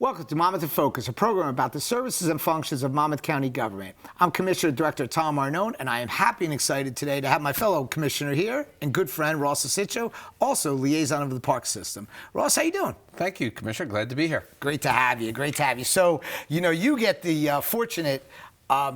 Welcome to Monmouth In Focus, a program about the services and functions of Monmouth County government. I'm Commissioner Director Tom Arnone, and I am happy and excited today to have my fellow commissioner here and good friend Ross Licitra, also liaison of the park system. Ross, how you doing? Thank you, Commissioner. Glad to be here. Great to have you. Great to have you. So, you get the fortunate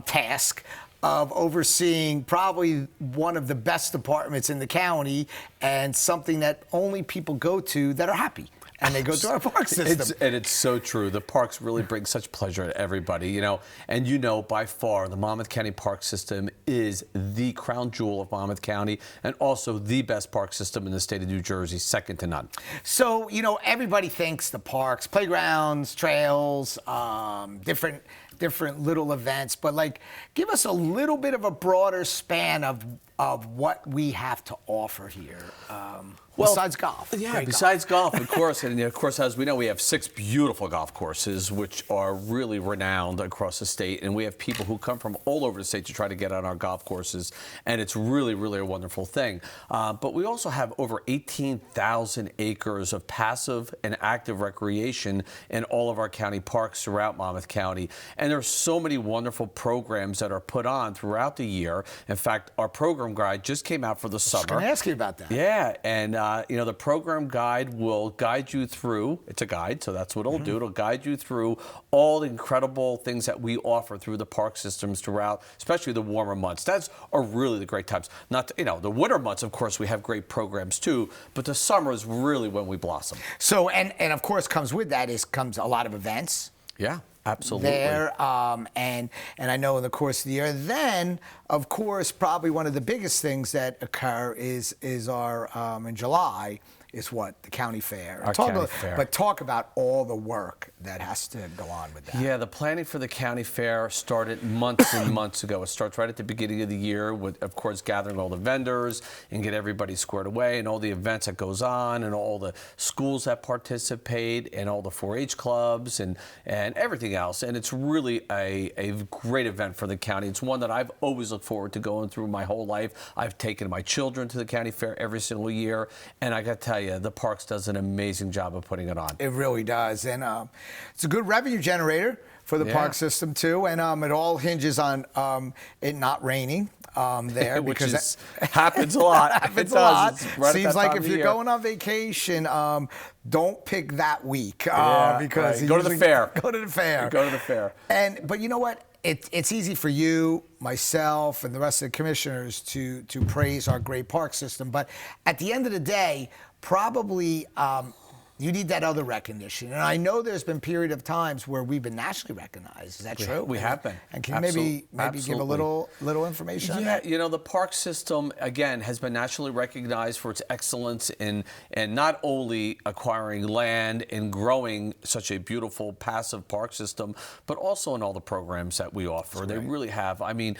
task of overseeing probably one of the best departments in the county and something that only people go to that are happy. And they go to our park system. It's so true. The parks really bring such pleasure to everybody, And by far, the Monmouth County Park System is the crown jewel of Monmouth County and also the best park system in the state of New Jersey, second to none. So, everybody thinks the parks, playgrounds, trails, different little events, but give us a little bit of a broader span of what we have to offer here. Besides golf. Yeah, besides golf, of course. And of course, as we know, we have 6 beautiful golf courses, which are really renowned across the state. And we have people who come from all over the state to try to get on our golf courses. And it's really, really a wonderful thing. But we also have over 18,000 acres of passive and active recreation in all of our county parks throughout Monmouth County. And there's so many wonderful programs that are put on throughout the year. In fact, our program guide just came out for the summer. I was going to ask you about that. Yeah, and the program guide will guide you through, it's a guide, so that's what it'll do. It'll guide you through all the incredible things that we offer through the park systems throughout, especially the warmer months. That's are really the great times. Not, the winter months, of course, we have great programs too, but the summer is really when we blossom. So, and of course, comes with that comes a lot of events. Yeah. Absolutely. There, and I know in the course of the year. Then, of course, probably one of the biggest things that occur is our in July is what? The county fair. Our county fair. But talk about all the work that has to go on with that. Yeah, the planning for the county fair started months and months ago. It starts right at the beginning of the year with, of course, gathering all the vendors and get everybody squared away and all the events that goes on and all the schools that participate and all the 4-H clubs and everything else. And it's really a great event for the county. It's one that I've always looked forward to going through my whole life. I've taken my children to the county fair every single year, and I got to tell you, the Parks does an amazing job of putting it on. It really does, and it's a good revenue generator for the park system too, and it all hinges on it not raining there, which because happens a lot. Happens a lot. Seems like if you're going on vacation, don't pick that week because go to the fair. Go to the fair. Go to the fair. But you know what? It's easy for you, myself, and the rest of the commissioners to praise our great park system. But at the end of the day, probably you need that other recognition. And I know there's been period of times where we've been nationally recognized. Is that true? We have been. And can you maybe give a little information on that? Yeah, the park system, again, has been nationally recognized for its excellence in not only acquiring land and growing such a beautiful passive park system, but also in all the programs that we offer. They really have. I mean,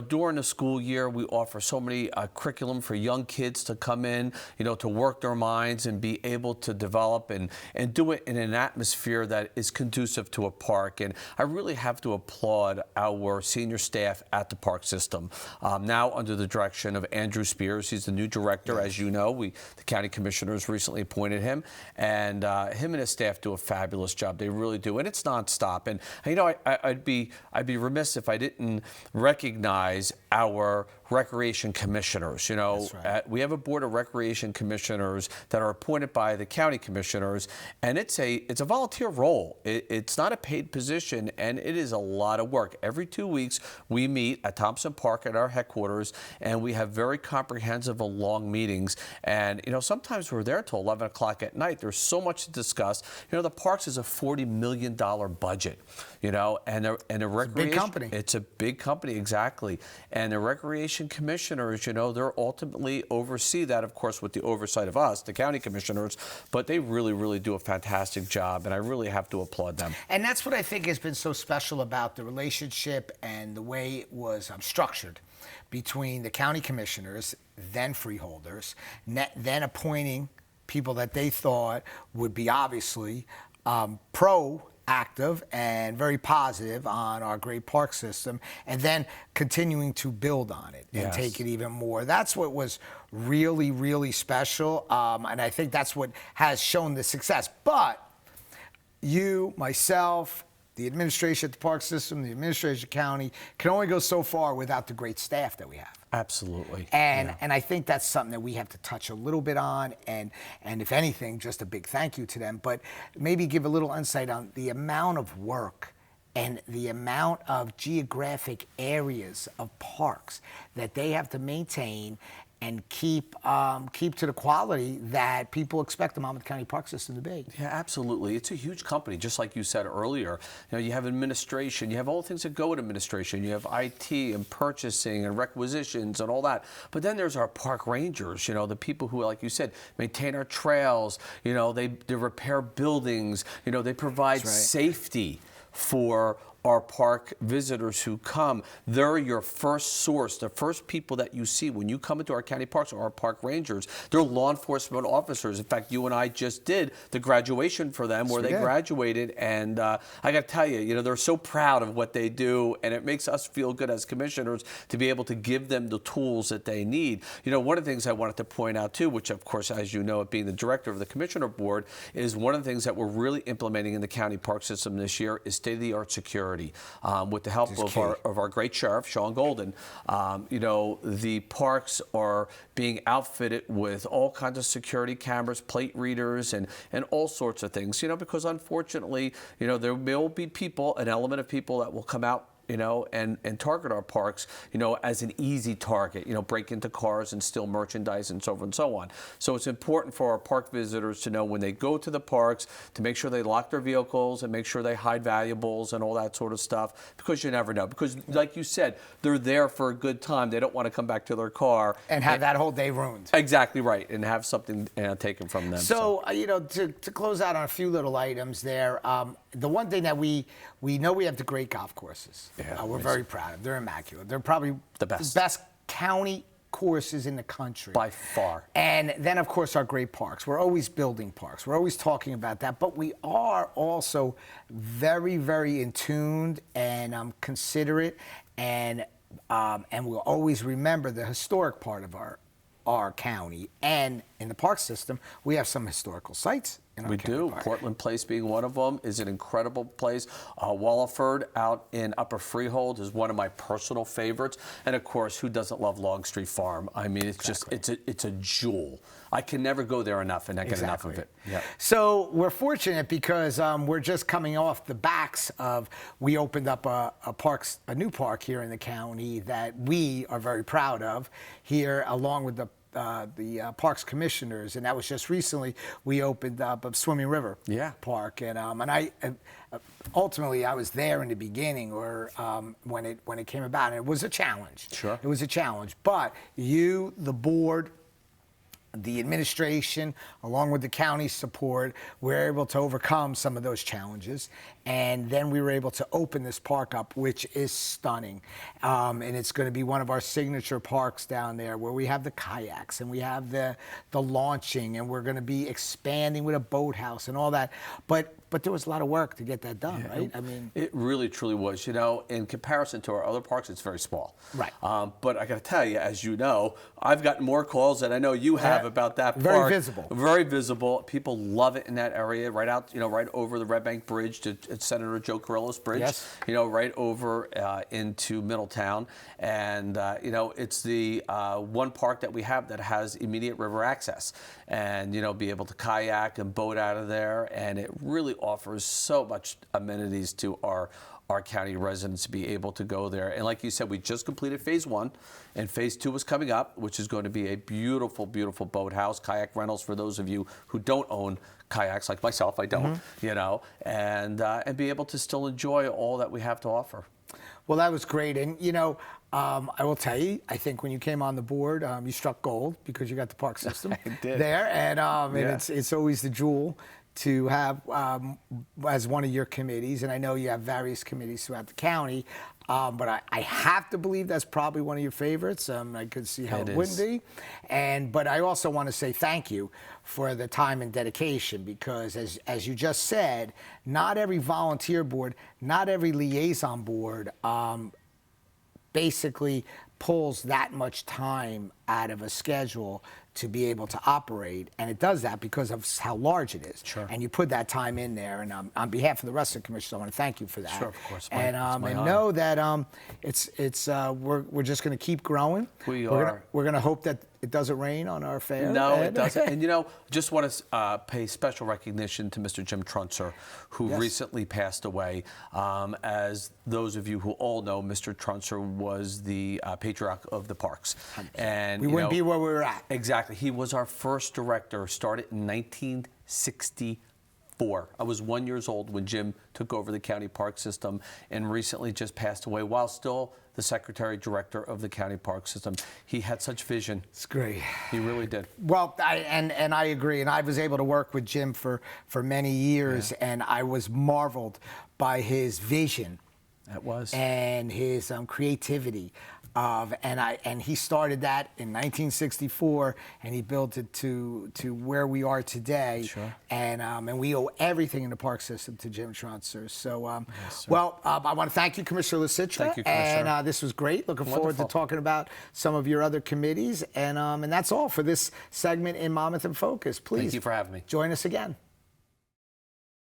during the school year, we offer so many curriculum for young kids to come in, to work their minds and be able to develop and do it in an atmosphere that is conducive to a park. And I really have to applaud our senior staff at the park system. Now under the direction of Andrew Spears. He's the new director, as you know. The county commissioners recently appointed him, and him and his staff do a fabulous job. They really do, and it's nonstop. And I'd be remiss if I didn't recognize our recreation commissioners. That's right. We have a board of recreation commissioners that are appointed by the county commissioners, and it's a volunteer role. It's not a paid position, and it is a lot of work. Every 2 weeks, we meet at Thompson Park at our headquarters, and we have very comprehensive and long meetings. And sometimes we're there till 11 o'clock at night. There's so much to discuss. The parks is a $40 million budget. And the recreation. It's a big company. It's a big company, exactly. And the recreation commissioners, they're ultimately oversee that, of course, with the oversight of us, the county commissioners, but they really, really do a fantastic job, and I really have to applaud them. And that's what I think has been so special about the relationship and the way it was structured between the county commissioners, then freeholders, then appointing people that they thought would be obviously proactive and very positive on our great park system, and then continuing to build on it and take it even more. That's what was really, really special, and I think that's what has shown the success. But you, myself, the administration at the park system, the administration of the county can only go so far without the great staff that we have. Absolutely. And I think that's something that we have to touch a little bit on, and if anything, just a big thank you to them. But maybe give a little insight on the amount of work and the amount of geographic areas of parks that they have to maintain and keep to the quality that people expect the Monmouth County Park System to be. Yeah, absolutely. It's a huge company, just like you said earlier. You know, you have administration, you have all the things that go with administration. You have IT and purchasing and requisitions and all that. But then there's our park rangers, you know, the people who, like you said, maintain our trails. You know, they repair buildings. You know, they provide safety for our park visitors who come. They're your first source, the first people that you see when you come into our county parks are our park rangers. They're law enforcement officers. In fact, you and I just did the graduation for them where they graduated, and I got to tell you, you know, they're so proud of what they do, and it makes us feel good as commissioners to be able to give them the tools that they need. You know, one of the things I wanted to point out too, which of course, as you know, being the director of the commissioner board, is one of the things that we're really implementing in the county park system this year is state-of-the-art security. With the help of our great sheriff, Sean Golden. You know, the parks are being outfitted with all kinds of security cameras, plate readers, and all sorts of things, you know, because unfortunately, you know, there will be people, an element of people that will come out, you know, and target our parks, you know, as an easy target, you know, break into cars and steal merchandise and so forth and so on. So it's important for our park visitors to know when they go to the parks to make sure they lock their vehicles and make sure they hide valuables and all that sort of stuff, because you never know. Because like you said, they're there for a good time. They don't want to come back to their car and have that whole day ruined. Exactly right, and have something taken from them. So, you know, to close out on a few little items there, the one thing that we know, we have the great golf courses. Yeah, we're very proud of. They're immaculate. They're probably the best county courses in the country. By far. And then, of course, our great parks. We're always building parks. We're always talking about that. But we are also very, very in tune and considerate, and we'll always remember the historic part of our county. And in the park system, we have some historical sites. We do. Portland Place being one of them is an incredible place. Wallingford out in Upper Freehold is one of my personal favorites. And of course, who doesn't love Longstreet Farm? I mean, it's just, it's a jewel. I can never go there enough and not get enough of it. Yeah. So we're fortunate because we're just coming off the backs of, we opened up a new park here in the county that we are very proud of here, along with the Parks Commissioners, and that was just recently. We opened up a Swimming River Park, and I ultimately I was there in the beginning, or when it came about, and it was a challenge. Sure, it was a challenge, but you, the board, the administration, along with the county's support, were able to overcome some of those challenges. And then we were able to open this park up, which is stunning. And it's going to be one of our signature parks down there, where we have the kayaks and we have the launching, and we're going to be expanding with a boathouse and all that. But there was a lot of work to get that done, right? I mean, it really truly was. You know, in comparison to our other parks, it's very small. Right. But I got to tell you, as you know, I've gotten more calls than I know you have about that park. Very visible. Very visible. People love it in that area, right out, you know, right over the Red Bank Bridge to Senator Joe Carrillo's bridge. Yes. You know, right over into Middletown, and you know, it's the one park that we have that has immediate river access, and you know, be able to kayak and boat out of there, and it really offers so much amenities to our county residents to be able to go there. And like you said, we just completed phase 1, and phase 2 is coming up, which is going to be a beautiful, beautiful boathouse, kayak rentals for those of you who don't own kayaks, like myself. I don't, you know, and be able to still enjoy all that we have to offer. Well, that was great. And, you know, I will tell you, I think when you came on the board, you struck gold, because you got the park system there. And, and it's always the jewel to have as one of your committees. And I know you have various committees throughout the county, but I have to believe that's probably one of your favorites. I could see how it wouldn't be. But I also want to say thank you for the time and dedication, because as you just said, not every volunteer board, not every liaison board basically pulls that much time out of a schedule to be able to operate, and it does that because of how large it is. Sure. And you put that time in there, and on behalf of the rest of the commission, I want to thank you for that. Sure, of course. And know that we're just going to keep growing. We We're going to hope that it doesn't rain on our fair. No, it doesn't. And just want to pay special recognition to Mr. Jim Trunzer, who recently passed away. As those of you who all know, Mr. Trunzer was the patriarch of the parks. And we wouldn't be where we were at. Exactly. He was our first director, started in 1964. I was 1 year old when Jim took over the county park system and recently just passed away while still the secretary director of the county park system. He had such vision. It's great. He really did. Well, I agree, and I was able to work with Jim for many years, and I was marveled by his vision. That was. And his creativity. And he started that in 1964, and he built it to where we are today. Sure. And we owe everything in the park system to Jim Trunzer. So, Yes, sir. well, I want to thank you, Commissioner Licitra. Thank you, Commissioner. And this was great. Looking forward to Wonderful. talking about some of your other committees. And that's all for this segment in Monmouth in Focus. Please Thank you for having me. join us again.